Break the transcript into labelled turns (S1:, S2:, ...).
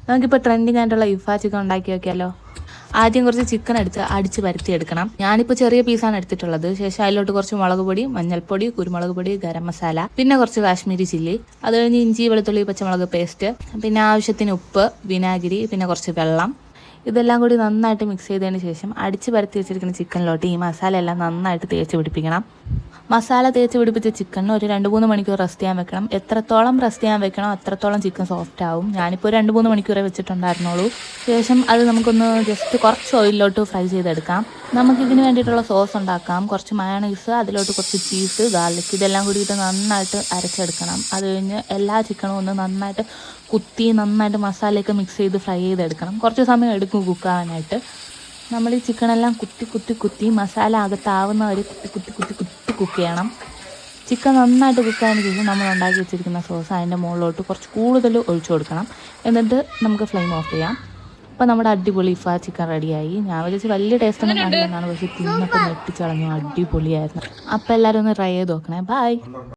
S1: നമുക്കിപ്പോൾ ട്രെൻഡിങ് ആയിട്ടുള്ള ഇഫ ചിക്കൻ ഉണ്ടാക്കി നോക്കിയാലോ. ആദ്യം കുറച്ച് ചിക്കൻ എടുത്ത് അടിച്ച് പരത്തിയെടുക്കണം. ഞാനിപ്പോൾ ചെറിയ പീസാണ് എടുത്തിട്ടുള്ളത്. ശേഷം അതിലോട്ട് കുറച്ച് മുളക് പൊടി, മഞ്ഞൾപ്പൊടി, കുരുമുളക് പൊടി, ഗരം മസാല, പിന്നെ കുറച്ച് കാശ്മീരി ചില്ലി, അത് കഴിഞ്ഞ് ഇഞ്ചി വെളുത്തുള്ളി പച്ചമുളക് പേസ്റ്റ്, പിന്നെ ആവശ്യത്തിന് ഉപ്പ്, വിനാഗിരി, പിന്നെ കുറച്ച് വെള്ളം, ഇതെല്ലാം കൂടി നന്നായിട്ട് മിക്സ് ചെയ്തതിന് ശേഷം അടിച്ച് പരത്തി വെച്ചിരിക്കുന്ന ചിക്കനിലോട്ട് ഈ മസാല എല്ലാം നന്നായിട്ട് തേച്ച് പിടിപ്പിക്കണം. മസാല തേച്ച് പിടിപ്പിച്ച ചിക്കനിന് ഒരു 2-3 മണിക്കൂർ റെസ്റ്റ് ചെയ്യാൻ വെക്കണം. എത്രത്തോളം റെസ്റ്റ് ചെയ്യാൻ വെക്കണോ അത്രത്തോളം ചിക്കൻ സോഫ്റ്റ് ആവും. ഞാനിപ്പോൾ 2-3 മണിക്കൂറേ വെച്ചിട്ടുണ്ടായിരുന്നുള്ളൂ. ശേഷം അത് നമുക്കൊന്ന് ജസ്റ്റ് കുറച്ച് ഓയിലിലോട്ട് ഫ്രൈ ചെയ്തെടുക്കാം. നമുക്കിതിന് വേണ്ടിയിട്ടുള്ള സോസ് ഉണ്ടാക്കാം. കുറച്ച് മയോണൈസ്, അതിലോട്ട് കുറച്ച് ചീസ്, ഗാർലിക്, ഇതെല്ലാം കൂടിയിട്ട് നന്നായിട്ട് അരച്ചെടുക്കണം. അത് കഴിഞ്ഞ് എല്ലാ ചിക്കനും ഒന്ന് നന്നായിട്ട് നന്നായിട്ട് മസാലയൊക്കെ മിക്സ് ചെയ്ത് ഫ്രൈ ചെയ്തെടുക്കണം. കുറച്ച് സമയം എടുക്കും കുക്കാവാനായിട്ട്. നമ്മൾ ഈ ചിക്കനെല്ലാം കുത്തി മസാല അകത്താവുന്ന വരെ കുത്തി കുക്ക് ചെയ്യണം. ചിക്കൻ നന്നായിട്ട് കുക്കായതിന് ശേഷം നമ്മൾ ഉണ്ടാക്കി വെച്ചിരിക്കുന്ന സോസ് അതിൻ്റെ മുകളിലോട്ട് കുറച്ച് കൂടുതൽ ഒഴിച്ചു കൊടുക്കണം. എന്നിട്ട് നമുക്ക് ഫ്ലെയിം ഓഫ് ചെയ്യാം. അപ്പോൾ നമ്മുടെ അടിപൊളി ഇഫ ചിക്കൻ റെഡിയായി. ഞാൻ വിചാരിച്ച് വലിയ ടേസ്റ്റ് ഒന്നും കാണില്ലെന്നാണ്, പക്ഷേ തിന്നപ്പോൾ ഞെട്ടിച്ചളഞ്ഞു. അടിപൊളിയായിരുന്നു. അപ്പോൾ എല്ലാവരും ഒന്ന് ട്രൈ ചെയ്ത് നോക്കണേ. ബൈ.